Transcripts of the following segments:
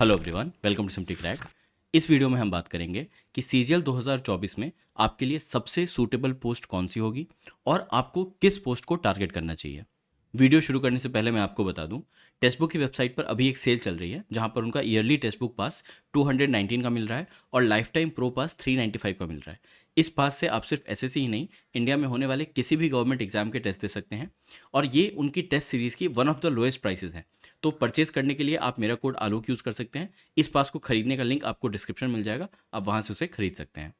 Hello everyone, welcome to simply crack. इस video में हम बात करेंगे कि सीजीएल 2024 में आपके लिए सबसे सूटेबल पोस्ट कौन सी होगी और आपको किस पोस्ट को टारगेट करना चाहिए। वीडियो शुरू करने से पहले मैं आपको बता दूं, टेक्स्ट बुक की वेबसाइट पर अभी एक सेल चल रही है जहां पर उनका ईयरली टेक्स्ट बुक पास 219 का मिल रहा है और लाइफ टाइम प्रो पास 395 का मिल रहा है। इस पास से आप सिर्फ एसएससी ही नहीं, इंडिया में होने वाले किसी भी गवर्नमेंट एग्जाम के टेस्ट दे सकते हैं और ये उनकी टेस्ट सीरीज़ की one of the lowest prices है। तो परचेज करने के लिए आप मेरा कोड आलोक यूज़ कर सकते हैं। इस पास को खरीदने का लिंक आपको डिस्क्रिप्शन मिल जाएगा, आप वहाँ से उसे खरीद सकते हैं।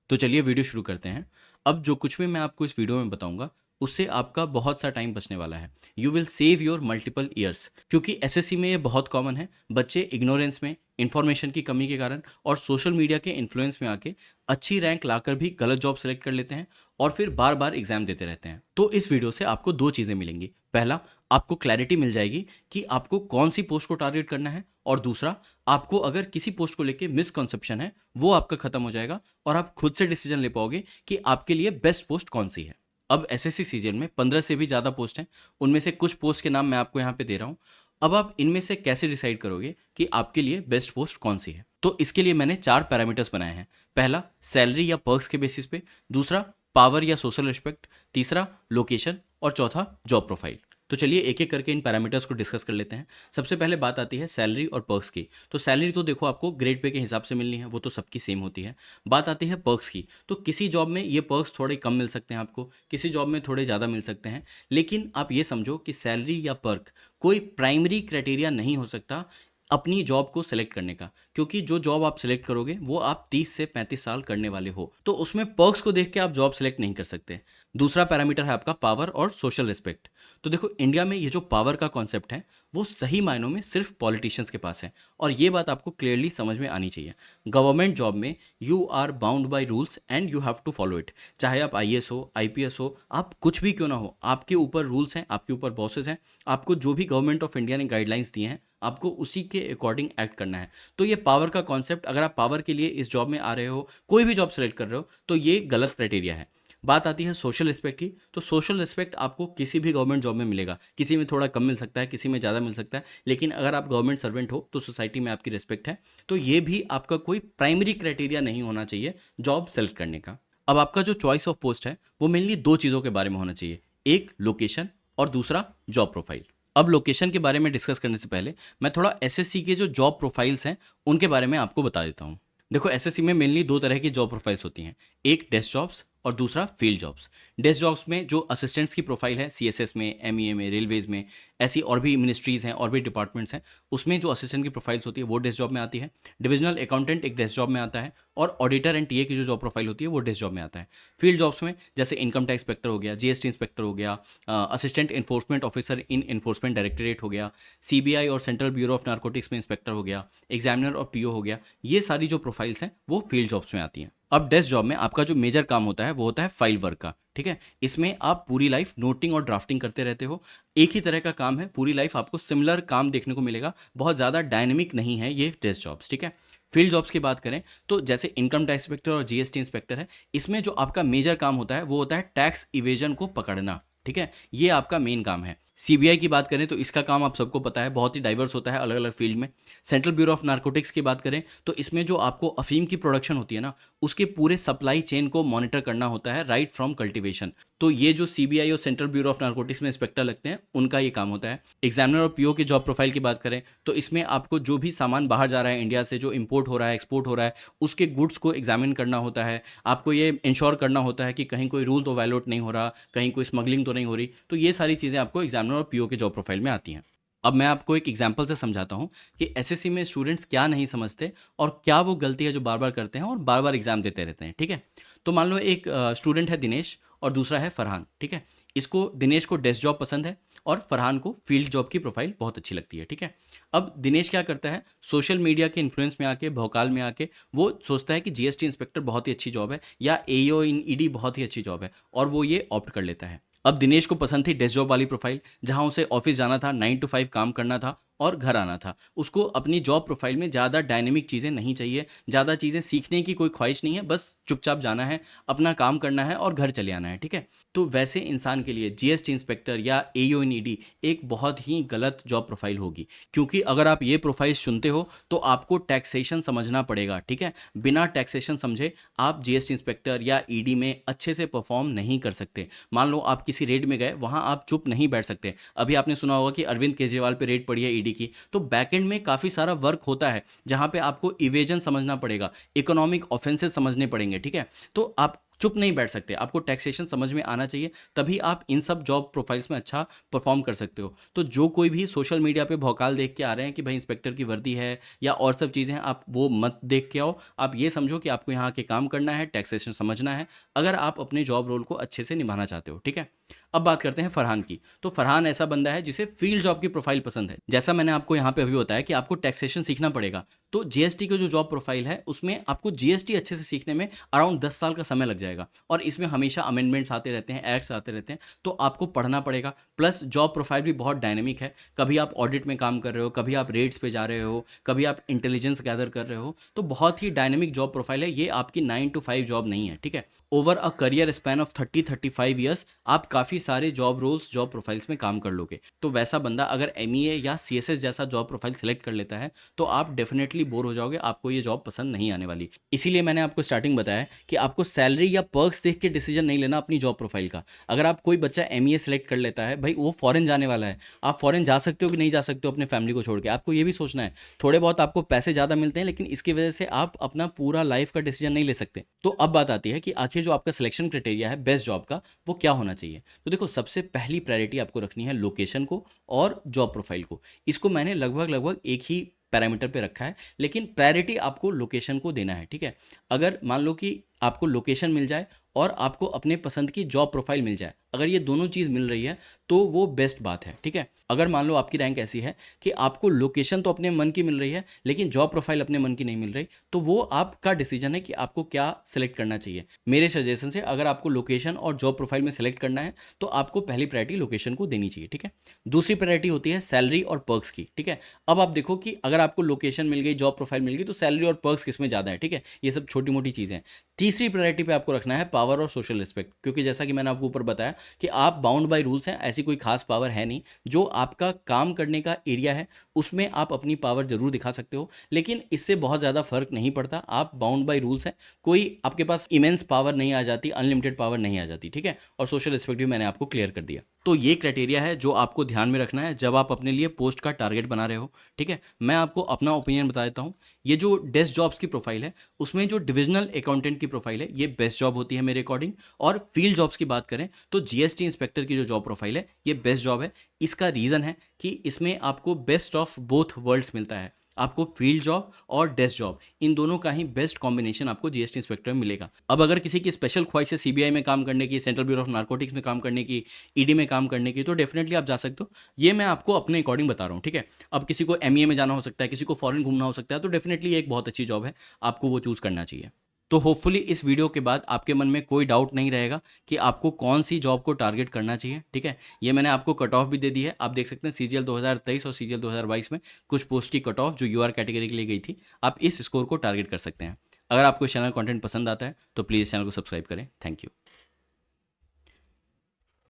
तो चलिए वीडियो शुरू करते हैं। अब जो कुछ भी मैं आपको इस वीडियो में बताऊंगा उससे आपका बहुत सा टाइम बचने वाला है। You will save your multiple years, क्योंकि एसएससी में ये बहुत कॉमन है। बच्चे इग्नोरेंस में, इंफॉर्मेशन की कमी के कारण और सोशल मीडिया के इन्फ्लुएंस में आके अच्छी रैंक लाकर भी गलत जॉब सेलेक्ट कर लेते हैं और फिर बार बार एग्जाम देते रहते हैं। तो इस वीडियो से आपको दो चीज़ें मिलेंगी। पहला, आपको क्लैरिटी मिल जाएगी कि आपको कौन सी पोस्ट को टारगेट करना है, और दूसरा, आपको अगर किसी पोस्ट को लेके मिसकॉन्सेप्शन है वो आपका खत्म हो जाएगा और आप खुद से डिसीजन ले पाओगे कि आपके लिए बेस्ट पोस्ट कौन सी है। अब एसएससी सीजीएल में 15 से भी ज़्यादा पोस्ट हैं, उनमें से कुछ पोस्ट के नाम मैं आपको यहाँ पे दे रहा हूँ। अब आप इनमें से कैसे डिसाइड करोगे कि आपके लिए बेस्ट पोस्ट कौन सी है? तो इसके लिए मैंने 4 पैरामीटर्स बनाए हैं। पहला, सैलरी या पर्क्स के बेसिस पे। दूसरा, पावर या सोशल रिस्पेक्ट। तीसरा, लोकेशन। और चौथा, जॉब प्रोफाइल। तो चलिए एक एक करके इन पैरामीटर्स को डिस्कस कर लेते हैं। सबसे पहले बात आती है सैलरी और पर्क्स की। तो सैलरी तो देखो आपको ग्रेड पे के हिसाब से मिलनी है, वो तो सबकी सेम होती है। बात आती है पर्क्स की, तो किसी जॉब में ये पर्क्स थोड़े कम मिल सकते हैं आपको, किसी जॉब में थोड़े ज़्यादा मिल सकते हैं। लेकिन आप ये समझो कि सैलरी या पर्क कोई प्राइमरी क्राइटेरिया नहीं हो सकता अपनी जॉब को सिलेक्ट करने का, क्योंकि जो जॉब आप सिलेक्ट करोगे वो आप 30 से 35 साल करने वाले हो, तो उसमें पर्क्स को देख के आप जॉब सिलेक्ट नहीं कर सकते। दूसरा पैरामीटर है आपका पावर और सोशल रिस्पेक्ट। तो देखो, इंडिया में ये जो पावर का कॉन्सेप्ट है वो सही मायनों में सिर्फ पॉलिटिशियंस के पास है, और ये बात आपको क्लियरली समझ में आनी चाहिए। गवर्नमेंट जॉब में you are bound by rules and you have to follow it. चाहे आप आईएएस हो, आईपीएस हो, आप कुछ भी क्यों ना हो, आपके ऊपर रूल्स हैं, आपके ऊपर बॉसेस हैं। आपको जो भी गवर्नमेंट ऑफ इंडिया ने गाइडलाइंस दिए हैं आपको उसी के अकॉर्डिंग एक्ट करना है। तो ये पावर का कॉन्सेप्ट, अगर आप पावर के लिए इस जॉब में आ रहे हो, कोई भी जॉब सेलेक्ट कर रहे हो, तो ये गलत क्राइटेरिया है। बात आती है सोशल रिस्पेक्ट की। तो सोशल रिस्पेक्ट आपको किसी भी गवर्नमेंट जॉब में मिलेगा, किसी में थोड़ा कम मिल सकता है, किसी में ज़्यादा मिल सकता है, लेकिन अगर आप गवर्नमेंट सर्वेंट हो तो सोसाइटी में आपकी रिस्पेक्ट है। तो ये भी आपका कोई प्राइमरी क्राइटेरिया नहीं होना चाहिए जॉब सेलेक्ट करने का। अब आपका जो चॉइस ऑफ पोस्ट है वो मेनली दो चीज़ों के बारे में होना चाहिए, एक लोकेशन और दूसरा जॉब प्रोफाइल। अब लोकेशन के बारे में डिस्कस करने से पहले मैं थोड़ा एसएससी के जो जॉब प्रोफाइल्स हैं उनके बारे में आपको बता देता हूँ। देखो, एसएससी में मेनली दो तरह की जॉब प्रोफाइल्स होती हैं, एक डेस्क जॉब्स और दूसरा फील्ड जॉब्स। डेस्क जॉब्स में जो असिस्टेंट्स की प्रोफाइल है, सीएसएस में, एमईए में, रेलवेज में, ऐसी और भी मिनिस्ट्रीज़ हैं और भी डिपार्टमेंट्स हैं, उसमें जो असिस्टेंट की प्रोफाइल्स होती है वो डेस्क जॉब में आती है। डिविजनल अकाउंटेंट एक डेस्क जॉब में आता है, और ऑडिटर एंड टीए की जो जॉब प्रोफाइल होती है वो डेस्क जॉब में आता है। फील्ड जॉब्स में जैसे इनकम टैक्स इंस्पेक्टर हो गया, जीएसटी इंस्पेक्टर हो गया, assistant enforcement officer in enforcement directorate हो गया, सीबीआई और सेंट्रल ब्यूरो ऑफ नार्कोटिक्स में इंस्पेक्टर हो गया, एग्जामिनर और पीओ हो गया, ये सारी जो प्रोफाइल्स हैं वो फील्ड जॉब्स में आती हैं। अब डेस्क जॉब में आपका जो मेजर काम होता है वो होता है फाइल वर्क का, ठीक है। इसमें आप पूरी लाइफ नोटिंग और ड्राफ्टिंग करते रहते हो, एक ही तरह का काम है, पूरी लाइफ आपको सिमिलर काम देखने को मिलेगा, बहुत ज़्यादा डायनेमिक नहीं है ये डेस्क जॉब्स, ठीक है। फील्ड जॉब्स की बात करें तो जैसे इनकम टैक्स इंस्पेक्टर और जीएसटी इंस्पेक्टर है, इसमें जो आपका मेजर काम होता है वो होता है टैक्स इवेजन को पकड़ना, ठीक है, ये आपका मेन काम है। सीबीआई की बात करें तो इसका काम आप सबको पता है, बहुत ही डाइवर्स होता है अलग अलग फील्ड में। सेंट्रल ब्यूरो ऑफ नार्कोटिक्स की बात करें तो इसमें जो आपको अफीम की प्रोडक्शन होती है ना, उसके पूरे सप्लाई चेन को मॉनिटर करना होता है, राइट फ्रॉम कल्टीवेशन। तो ये जो सीबीआई और सेंट्रल ब्यूरो ऑफ नार्कोटिक्स में इंस्पेक्टर लगते हैं उनका ये काम होता है। एग्जामिनर और पीओ की जॉब प्रोफाइल की बात करें तो इसमें आपको जो भी सामान बाहर जा रहा है इंडिया से, जो इंपोर्ट हो रहा है, एक्सपोर्ट हो रहा है, उसके गुड्स को एग्जामिन करना होता है। आपको ये इंश्योर करना होता है कि कहीं कोई रूल तो वायलेट नहीं हो रहा, कहीं कोई स्मगलिंग तो नहीं हो रही। तो ये सारी चीज़ें आपको एग्जामिनर और पीओ के जॉब प्रोफाइल में आती हैं। अब मैं आपको एक एग्जांपल से समझाता हूँ कि एसएससी में स्टूडेंट्स क्या नहीं समझते और क्या वो गलती है जो बार बार करते हैं और बार बार एग्जाम देते रहते हैं, ठीक है। तो मान लो एक स्टूडेंट है दिनेश और दूसरा है फरहान, ठीक है। इसको दिनेश को डेस्क जॉब पसंद है और फरहान को फील्ड जॉब की प्रोफाइल बहुत अच्छी लगती है, ठीक है। अब दिनेश क्या करता है, सोशल मीडिया के इन्फ्लुएंस में आके, भौकाल में आके वो सोचता है कि जीएसटी इंस्पेक्टर बहुत ही अच्छी जॉब है या एईओ इन ईडी बहुत ही अच्छी जॉब है, और वो ये ऑप्ट कर लेता है। अब दिनेश को पसंद थी डेस्क जॉब वाली प्रोफाइल, जहां उसे ऑफिस जाना था, 9 to 5 काम करना था और घर आना था। उसको अपनी जॉब प्रोफाइल में ज़्यादा डायनेमिक चीज़ें नहीं चाहिए, ज़्यादा चीज़ें सीखने की कोई ख्वाहिश नहीं है, बस चुपचाप जाना है, अपना काम करना है और घर चले आना है, ठीक है। तो वैसे इंसान के लिए जीएसटी इंस्पेक्टर या एओ इन ईडी एक बहुत ही गलत जॉब प्रोफाइल होगी, क्योंकि अगर आप ये प्रोफाइल चुनते हो तो आपको टैक्सेशन समझना पड़ेगा, ठीक है। बिना टैक्सेशन समझे आप जीएसटी इंस्पेक्टर या ईडी में अच्छे से परफॉर्म नहीं कर सकते। मान लो आप किसी रेड में गए, वहां आप चुप नहीं बैठ सकते। अभी आपने सुना होगा कि अरविंद केजरीवाल पे रेड पड़ी है ईडी की, तो बैकएंड में काफ़ी सारा वर्क होता है जहां पे आपको इवेजन समझना पड़ेगा, इकोनॉमिक ऑफेंसेस समझने पड़ेंगे, ठीक है। तो आप चुप नहीं बैठ सकते, आपको टैक्सेशन समझ में आना चाहिए, तभी आप इन सब जॉब प्रोफाइल्स में अच्छा परफॉर्म कर सकते हो। तो जो कोई भी सोशल मीडिया पे भौकाल देख के आ रहे हैं कि भाई इंस्पेक्टर की वर्दी है या और सब चीज़ें हैं, आप वो मत देख के आओ। आप ये समझो कि आपको यहाँ के काम करना है, टैक्सेशन समझना है, अगर आप अपने जॉब रोल को अच्छे से निभाना चाहते हो, ठीक है। अब बात करते हैं फरहान की। तो फरहान ऐसा बंदा है जिसे फील्ड जॉब की प्रोफाइल पसंद है। जैसा मैंने आपको यहाँ पे अभी बताया कि आपको टैक्सेशन सीखना पड़ेगा, तो जीएसटी की जो जॉब प्रोफाइल है उसमें आपको जीएसटी अच्छे से सीखने में अराउंड 10 साल का समय लग जाएगा, और इसमें हमेशा अमेंडमेंट्स आते रहते हैं, एक्ट्स आते रहते हैं, तो आपको पढ़ना पड़ेगा। प्लस जॉब प्रोफाइल भी बहुत डायनेमिक है, कभी आप ऑडिट में काम कर रहे हो, कभी आप रेट्स पे जा रहे हो, कभी आप इंटेलिजेंस गैदर कर रहे हो, तो बहुत ही डायनेमिक जॉब प्रोफाइल है। ये आपकी 9 to 5 जॉब नहीं है, ठीक है। Over a career span of 30-35 years आप काफ़ी सारे जॉब रोल्स, जॉब प्रोफाइल्स में काम कर लोगे। तो वैसा बंदा अगर एमईए या सीएसएस जैसा जॉब प्रोफाइल सेलेक्ट कर लेता है तो आप डेफिनेटली बोर हो जाओगे, आपको ये जॉब पसंद नहीं आने वाली। इसीलिए मैंने आपको स्टार्टिंग बताया कि आपको सैलरी या पर्क्स देख के डिसीजन नहीं लेना अपनी जॉब प्रोफाइल का। अगर आप कोई बच्चा एमईए सेलेक्ट कर लेता है, भाई वो फॉरेन जाने वाला है, आप फॉरेन जा सकते हो कि नहीं जा सकते हो अपने फैमिली को छोड़ के, आपको ये भी सोचना है। थोड़े बहुत आपको पैसे ज़्यादा मिलते हैं, लेकिन इसकी वजह से आप अपना पूरा लाइफ का डिसीजन नहीं ले सकते। तो अब बात आती है कि आखिर जो आपका सिलेक्शन क्राइटेरिया है बेस्ट जॉब का, वो क्या होना चाहिए। तो देखो, सबसे पहली प्रायोरिटी आपको रखनी है लोकेशन को और जॉब प्रोफाइल को। इसको मैंने लगभग लगभग एक ही पैरामीटर पे रखा है, लेकिन प्रायोरिटी आपको लोकेशन को देना है, ठीक है। अगर मान लो कि आपको लोकेशन मिल जाए और आपको अपने पसंद की जॉब प्रोफाइल मिल जाए, अगर ये दोनों चीज़ मिल रही है तो वो बेस्ट बात है, ठीक है। अगर मान लो आपकी रैंक ऐसी है कि आपको लोकेशन तो अपने मन की मिल रही है लेकिन जॉब प्रोफाइल अपने मन की नहीं मिल रही, तो वो आपका डिसीजन है कि आपको क्या सिलेक्ट करना चाहिए। मेरे सजेशन से अगर आपको लोकेशन और जॉब प्रोफाइल में सेलेक्ट करना है तो आपको पहली प्रायोरिटी लोकेशन को देनी चाहिए, ठीक है। दूसरी प्रायोरिटी होती है सैलरी और पर्क्स की, ठीक है। अब आप देखो कि अगर आपको लोकेशन मिल गई, जॉब प्रोफाइल मिल गई, तो सैलरी और पर्क्स किसमें ज़्यादा है, ठीक है। ये सब छोटी मोटी चीज़ें हैं। तीसरी प्रायोरिटी पे आपको रखना है पावर और सोशल रिस्पेक्ट, क्योंकि जैसा कि मैंने आपको ऊपर बताया कि आप बाउंड बाय रूल्स हैं, ऐसी कोई खास पावर है नहीं। जो आपका काम करने का एरिया है उसमें आप अपनी पावर जरूर दिखा सकते हो, लेकिन इससे बहुत ज़्यादा फर्क नहीं पड़ता। आप बाउंड बाय रूल्स हैं, कोई आपके पास इमेंस पावर नहीं आ जाती, अनलिमिटेड पावर नहीं आ जाती, ठीक है। और सोशल रिस्पेक्ट भी मैंने आपको क्लियर कर दिया। तो ये क्राइटेरिया है जो आपको ध्यान में रखना है जब आप अपने लिए पोस्ट का टारगेट बना रहे हो, ठीक है। मैं आपको अपना ओपिनियन बता देता हूँ। ये जो डेस्क जॉब्स की प्रोफाइल है उसमें जो डिविजनल अकाउंटेंट की प्रोफाइल है ये बेस्ट जॉब होती है मेरे अकॉर्डिंग। और फील्ड जॉब्स की बात करें तो जीएसटी इंस्पेक्टर की जो जॉब प्रोफाइल है ये बेस्ट जॉब है। इसका रीज़न है कि इसमें आपको बेस्ट ऑफ बोथ वर्ल्ड्स मिलता है। आपको फील्ड जॉब और डेस्क जॉब, इन दोनों का ही बेस्ट कॉम्बिनेशन आपको जीएसटी इंस्पेक्टर में मिलेगा। अब अगर किसी की स्पेशल ख्वाहिश है सीबीआई में काम करने की, सेंट्रल ब्यूरो ऑफ नारकोटिक्स में काम करने की, ईडी में काम करने की, तो डेफिनेटली आप जा सकते हो। ये मैं आपको अपने अकॉर्डिंग बता रहा हूँ, ठीक है। अब किसी को एमईए में जाना हो सकता है, किसी को फॉरेन घूमना हो सकता है, तो डेफिनेटली ये एक बहुत अच्छी जॉब है, आपको वो चूज़ करना चाहिए। तो होपफुली इस वीडियो के बाद आपके मन में कोई डाउट नहीं रहेगा कि आपको कौन सी जॉब को टारगेट करना चाहिए, ठीक है। ये मैंने आपको कट ऑफ भी दे दी है, आप देख सकते हैं सीजीएल 2023 और सीजीएल 2022 में कुछ पोस्ट की कट ऑफ जो यूआर कैटेगरी के लिए गई थी, आप इस स्कोर को टारगेट कर सकते हैं। अगर आपको इस चैनल कंटेंट पसंद आता है तो प्लीज़ चैनल को सब्सक्राइब करें। Thank you.